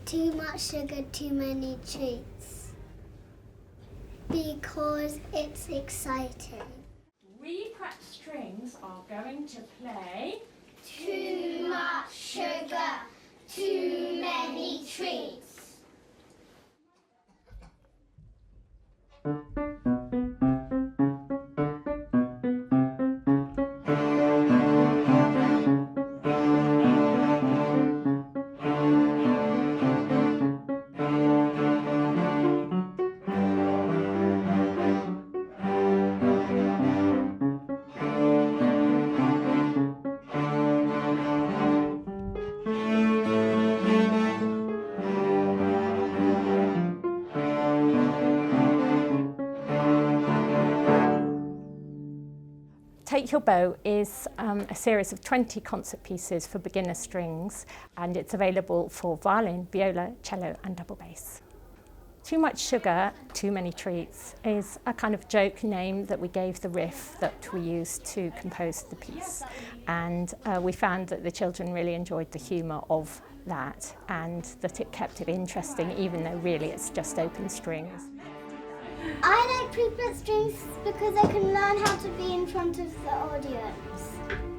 Too much sugar, too many treats. Because it's exciting. We Crack Strings are going to play Too much sugar, too many treats. Take Your Bow is a series of 20 concert pieces for beginner strings, and it's available for violin, viola, cello and double bass. Too Much Sugar, Too Many Treats is a kind of joke name that we gave the riff that we used to compose the piece, and we found that the children really enjoyed the humour of that and that it kept it interesting even though really it's just open strings. I like triplet strings because I can learn how to be in front of the audience.